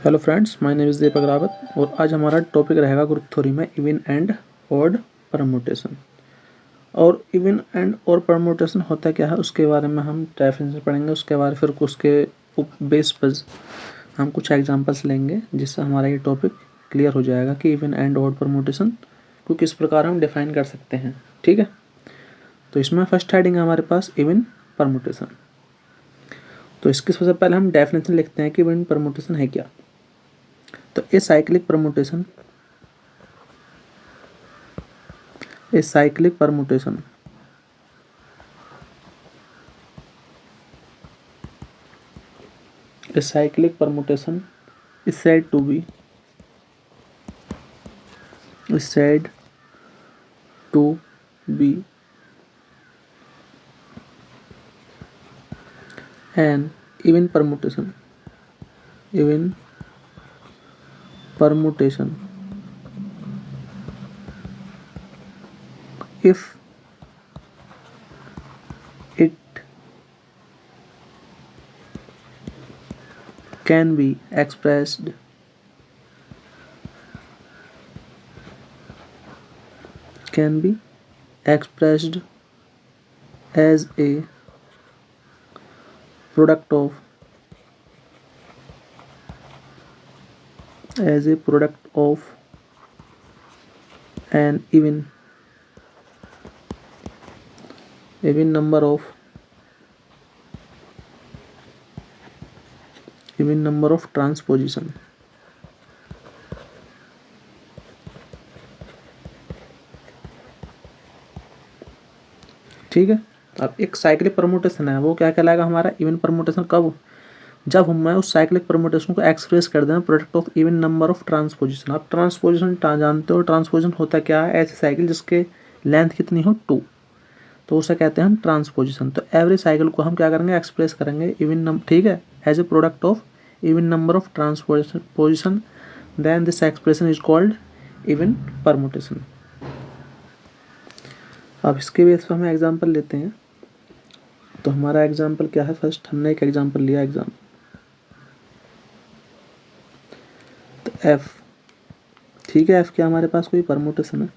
Hello friends, my name is Deepak Rawat और आज हमारा टॉपिक रहेगा ग्रुप थ्योरी में इवन एंड ऑड परमुटेशन। और इवन एंड और परमुटेशन होता क्या है उसके बारे में हम डेफिनेशन पढ़ेंगे। उसके बाद फिर उसके बेस पर हम कुछ एग्जांपल्स लेंगे जिससे हमारा ये टॉपिक क्लियर हो जाएगा कि इवन एंड ऑड परमुटेशन को किस प्रकार हम डिफाइन कर सकते हैं। ठीक है, तो इसमें फर्स्ट हेडिंग है हमारे पास इवन परमुटेशन। तो इसके सबसे पहले हम डेफिनेशन लिखते हैं कि इवन परमुटेशन है क्या। तो a cyclic permutation A cyclic permutation is said to be an even permutation if it can be expressed as a product of an even number of transposition। ठीक है, अब एक साइक्लिक परमुटेशन है वो क्या कहलाएगा हमारा इवन परमुटेशन। कब? जब हम उस साइक्लिक परमुटेशन को एक्सप्रेस कर दें product of even number of transposition. आप ट्रांसपोजिशन जानते हो, ट्रांसपोजिशन होता क्या है? ऐसी साइकिल जिसके लेंथ कितनी हो 2, तो उसे कहते हैं हम ट्रांसपोजिशन। तो एवरी साइकिल को हम क्या करेंगे? एक्सप्रेस करेंगे इवन नंबर, ठीक है, as a product of even number of transposition, then this expression is called even permutation. अब इसके बेस पर हम एग्जांपल लेते हैं। तो हमारा एग्जांपल क्या है? फर्स्ट हमने एक एग्जांपल लिया एग्जाम, तो एफ, ठीक है, एफ क्या हमारे पास कोई परमुटेशन है।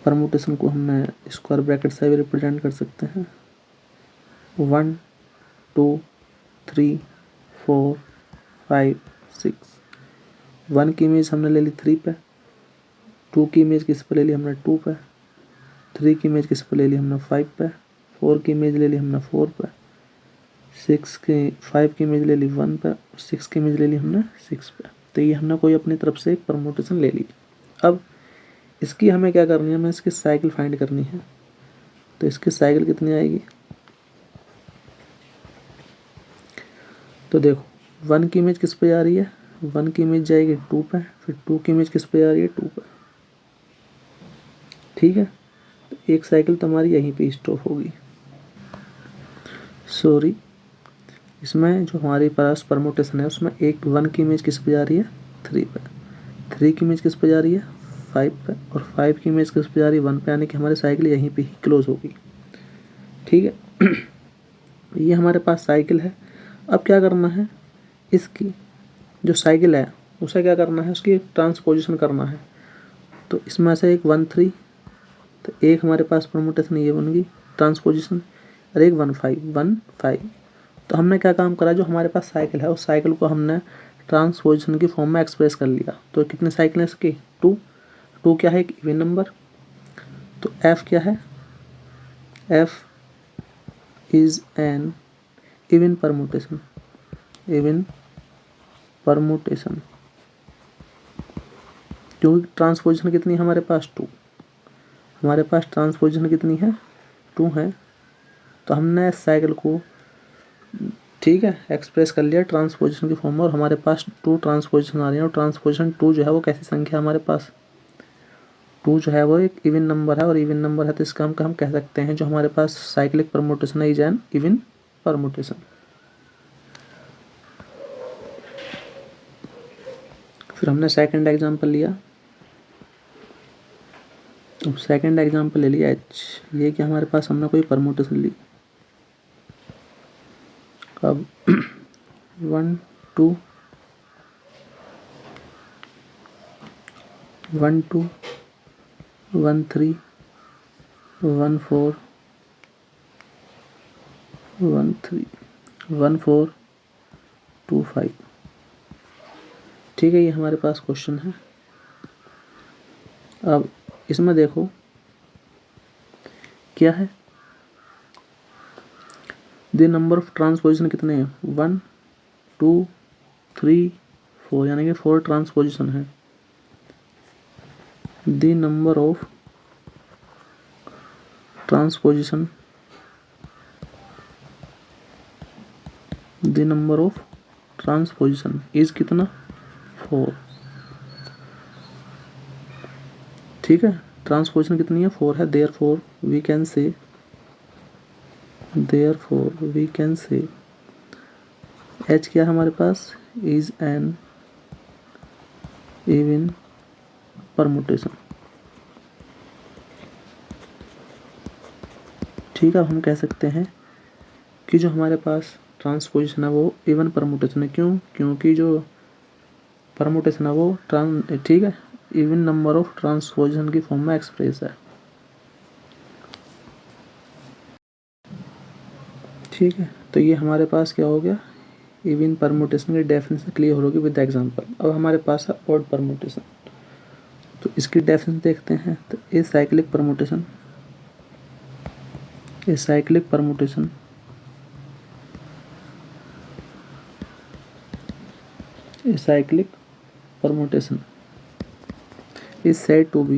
परमुटेशन को हमने स्क्वायर ब्रैकेट से भी रिप्रेजेंट कर सकते हैं। 1 2 3 4 5 6। 1 की इमेज हमने ले ली 3 पे, 2 की इमेज किस पे ले ली हमने 2 पे, 3 की इमेज किस पे ले ली हमने 5 पे, 4 की इमेज ले ली हमने 4 पे, 5 की इमेज ले ली 1 पे, 6 की इमेज ले ली हमने 6 पे। तो ये हमने कोई अपनी तरफ से एक परमुटेशन ले ली। अब इसकी हमें क्या करनी है? हमें इसकी साइकिल फाइंड करनी है। तो इसकी साइकिल कितनी आएगी? तो देखो 1 की इमेज किस पे जा रही है? 1 की इमेज जाएगी 2 पे, फिर 2 की इमेज किस पे जा रही है? 2 पे। ठीक है, तो एक साइकिल तो हमारी यहीं पे स्टॉप होगी। सॉरी, इसमें जो हमारे पास परमुटेशन है उसमें एक 1 की इमेज किस पे जा रही है? 3 पे, 3 की इमेज किस पे जा रही है? 5 पे, और 5 की इमेज किस पे जा रही है? 1 पे, यानी कि हमारी साइकिल यहीं पे ही क्लोज होगी। ठीक है, ये हमारे पास साइकिल है। अब क्या करना है? इसकी जो साइकिल है उसे क्या करना है? उसकी ट्रांसपोजिशन करना है। तो इसमें से एक 1 3, तो एक हमारे पास परमुटेशन ये बन गई ट्रांसपोजिशन, और एक 1 5। तो हमने क्या काम करा? जो हमारे पास साइकिल है उस साइकिल को हमने ट्रांसपोजिशन की फॉर्म में एक्सप्रेस कर लिया। तो कितनी साइकिल है इसकी? 2 क्या है? एक इवन नंबर। तो एफ क्या है? F is an even permutation. क्योंकि ट्रांसपोजिशन कितनी है हमारे पास? 2। हमारे पास ट्रांसपोजिशन कितनी है? 2 है। तो हमने इस साइकिल को, ठीक है, एक्सप्रेस कर लिया ट्रांसपोजिशन की फॉर्म में, और हमारे पास 2 ट्रांसपोजिशन आ रही है। और ट्रांसपोजिशन 2 जो है वो कैसी संख्या है हमारे पास? 2 जो है वो एक इवन नंबर है, और इवन नंबर है तो इसका हम कह सकते हैं जो हमारे पास साइक्लिक परमुटेशन है इज एन इवन परमुटेशन। फिर हमने सेकंड एग्जांपल लिया। अब सेकंड एग्जांपल ले लिया एच, ये कि हमारे पास हमने कोई परमुटेशन ली। अब 1 2 1 2 1 3 1 4 1 3 1 4 2 5। ठीक है, ये हमारे पास क्वेश्चन है। अब इसमें देखो क्या है, द नंबर ऑफ ट्रांसपोजिशन कितने हैं, 1 2 3 4, यानी कि 4 ट्रांसपोजिशन है। The number of transposition, the number of transposition is कितना, 4। ठीक है, ट्रांसपोजिशन कितनी है, 4 है। Therefore we can say H क्या है हमारे पास, इज एन इवन परमुटेशन। ठीक है, अब हम कह सकते हैं कि जो हमारे पास ट्रांसपोजिशन है वो इवन परमुटेशन है। क्यों, क्योंकि जो परमुटेशन है वो ठीक है, इवन नंबर ऑफ ट्रांसपोजिशन की फॉर्म में एक्सप्रेस है। ठीक है, तो ये हमारे पास क्या हो गया, इवन परमुटेशन की डेफिनेशन क्लियर होगी विद एग्जांपल। अब हमारे पास है ऑड परमुटेशन, तो इसकी डेफिनेशन देखते हैं। तो a cyclic permutation, a cyclic permutation is said to be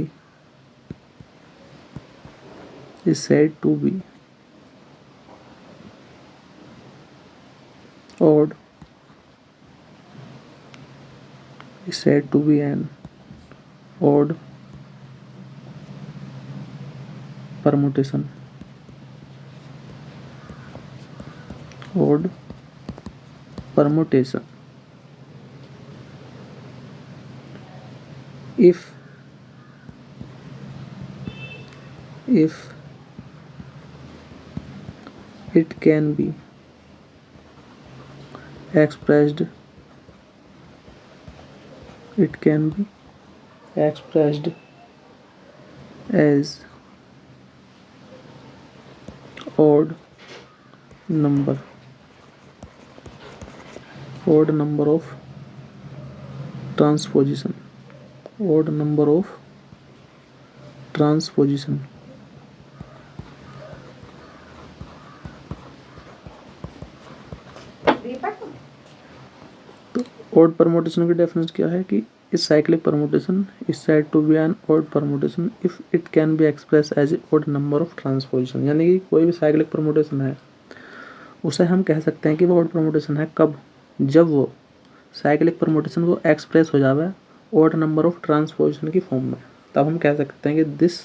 odd, is said to be an odd permutation, if it can be expressed as odd number of transposition, odd permutation की definition क्या है कि इस cyclic permutation is said to be an odd permutation if it can be express as a odd number of transposition. यानी कि कोई भी cyclic permutation है उसे हम कह सकते हैं कि वो ऑड परमुटेशन है। कब, जब वो साइक्लिक परमुटेशन वो एक्सप्रेस हो जावे ऑड नंबर ऑफ ट्रांसपोजिशन की फॉर्म में, तब हम कह सकते हैं कि this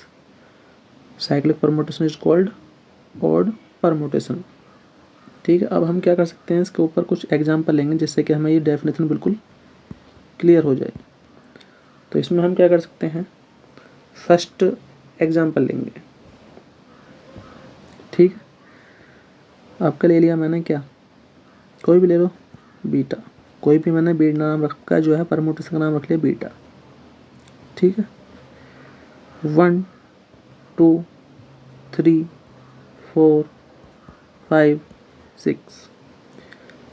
cyclic permutation is called odd permutation. ठीक है, अब हम क्या कर सकते हैं, इसके ऊपर कुछ एग्जांपल लेंगे जिससे कि हमें ये डेफिनेशन बिल्कुल क्लियर हो जाए। तो इसमें हम क्या कर सकते हैं, फर्स्ट एग्जांपल लेंगे। ठीक है, आपका ले लिया मैंने क्या, कोई भी ले लो, बीटा, कोई भी मैंने बीटा नाम रखा, जो है परमुटेशन का नाम रख लिया बीटा। ठीक है, 1 2 3 4 5 6।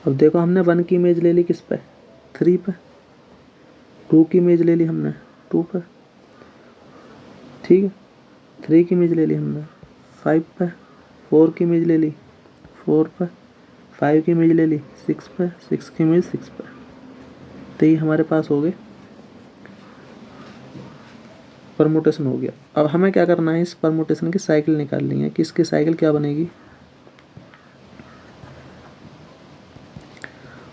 अब देखो हमने 1 की इमेज ले ली किस पे, 3 पे। 2 की इमेज ले ली हमने 2 पे। ठीक है, 3 की इमेज ले ली हमने 5 पे। 4 की इमेज ले ली 4 पे। 5 की इमेज ले ली 6 पे। 6 की इमेज 6 पे। तो ये हमारे पास हो गए परमुटेशन हो गया। अब हमें क्या करना है, इस परमुटेशन की साइकिल निकालनी है कि इसकी साइकिल क्या बनेगी।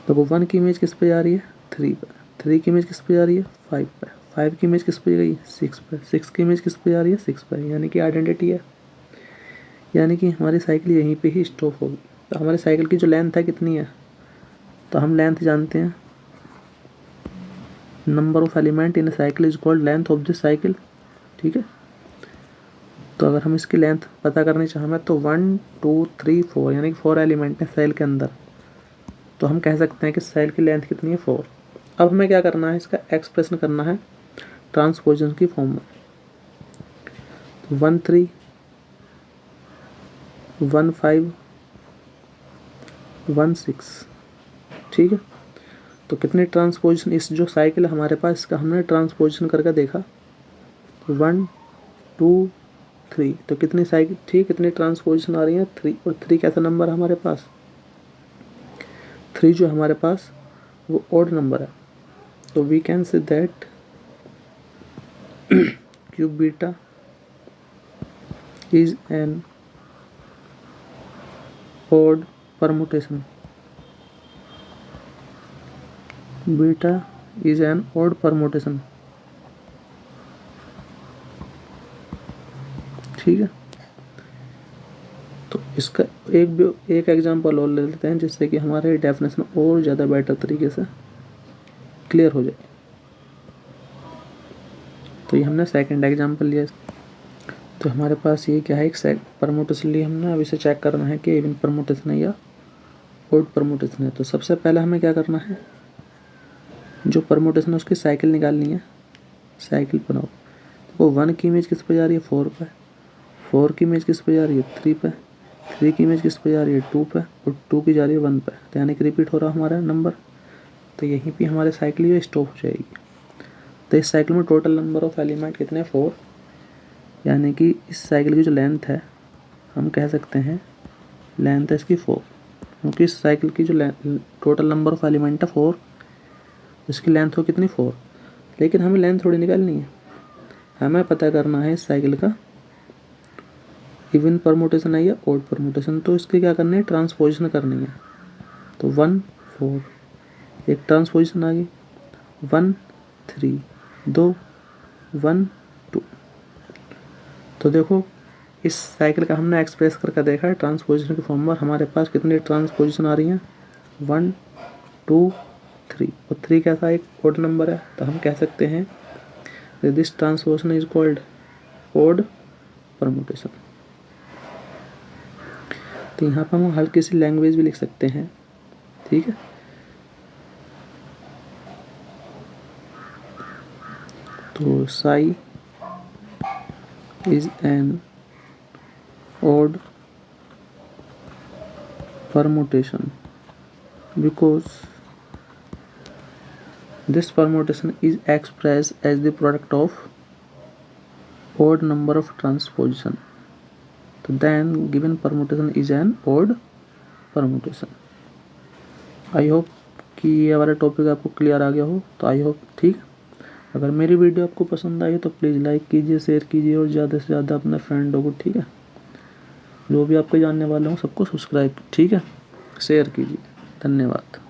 तो 1 की इमेज किस पे जा रही है, 3 पे। 3 की इमेज किस पे जा रही है, 5 पे। 5 की इमेज किस पे गई, 6 पे। 6 की इमेज किस पे जा रही है, 6 पे। यानी कि आइडेंटिटी है, यानी कि हमारी साइकिल यहीं पे ही स्टॉप होगी। तो हमारी साइकिल की जो लेंथ है कितनी है, तो हम लेंथ जानते हैं, number of element in cycle is called length of this cycle. ठीक है, तो अगर हम इसकी लेंथ पता करनी चाहें तो 1 2 3 4, यानी कि 4 एलिमेंट हैं सेल के अंदर, तो हम कह सकते हैं कि सेल की लेंथ कितनी है, 4। अब हमें क्या करना है, इसका एक्सप्रेशन करना है ट्रांसपोजिशन की फॉर्म में। तो 1 3 1 5 1 6, ठीक है। तो कितने ट्रांसपोजिशन, इस जो साइकिल है हमारे पास, इसका हमने ट्रांसपोजिशन करके देखा। तो 1 2 3, तो कितनी साइकिल, ठीक, कितनी ट्रांसपोजिशन आ रही है 3, और 3 कैसा नंबर है हमारे पास, 3 जो हमारे पास वो ऑड नंबर है। तो we can say that cube beta is an odd permutation. Beta is an odd permutation. ठीक है। तो इसका एक एग्जांपल और ले लेते हैं जिससे कि हमारे डेफिनेशन और ज़्यादा बेटर तरीके से क्लियर हो जाए। तो ये हमने सेकंड एग्जांपल लिया। तो हमारे पास ये क्या है, एक परमुटेशन लिए हमने। अब इसे चेक करना है कि इवन परमुटेशन है या ऑड परमुटेशन है। तो सबसे पहले हमें क्या करना है, जो परमुटेशन है उसकी साइकिल निकालनी है। साइकिल बनाओ। तो 1 की इमेज किस पे जा रही है, 4 पे। 4 की इमेज किस पे जा रही है, 3 पे। 3 की इमेज किस पे जा रही है, 2 पे। और 2 की जा रही है 1 पे। तो यानी कि रिपीट हो रहा हमारा नंबर। तो यहीं पे हमारे साइकिल ये स्टॉप हो जाएगी। तो इस साइकिल में टोटल नंबर ऑफ एलिमेंट कितने, 4। यानी कि इस साइकिल की जो लेंथ है, हम कह सकते हैं लेंथ है इसकी 4, क्योंकि इस साइकिल की जो टोटल नंबर ऑफ एलिमेंट है 4, इसकी लेंथ हो कितनी, 4। लेकिन हमें लेंथ थोड़ी निकालनी है, हमें पता करना है इस साइकिल का इवन परमुटेशन है या ऑड परमुटेशन। तो इसके क्या करनी है, ट्रांसपोजिशन करनी है। तो 1 4, एक ट्रांसपोजिशन आ गई। 1 3, 2 1 2। तो देखो इस साइकिल का हमने एक्सप्रेस करके देखा है ट्रांसपोजिशन की फॉर्म में। हमारे पास कितनी ट्रांसपोजिशन आ रही हैं, 1 2 3, और 3 कैसा एक ऑड नंबर है। तो हम कह सकते हैं this transposition is called odd permutation. तो यहाँ पर हम हल्की सी लैंग्वेज भी लिख सकते हैं, ठीक है। तो Sai is an odd permutation because this permutation is expressed as the product of odd number of transposition. So then given permutation is an odd permutation. I hope कि ये हमारा टॉपिक आपको क्लियर आ गया हो। तो आई होप, ठीक। अगर मेरी वीडियो आपको पसंद आई तो प्लीज़ लाइक कीजिए, शेयर कीजिए और ज़्यादा से ज़्यादा अपने फ्रेंडों को, ठीक है, जो भी आपके जानने वाले हों सबको सब्सक्राइब, ठीक है, शेयर कीजिए। धन्यवाद।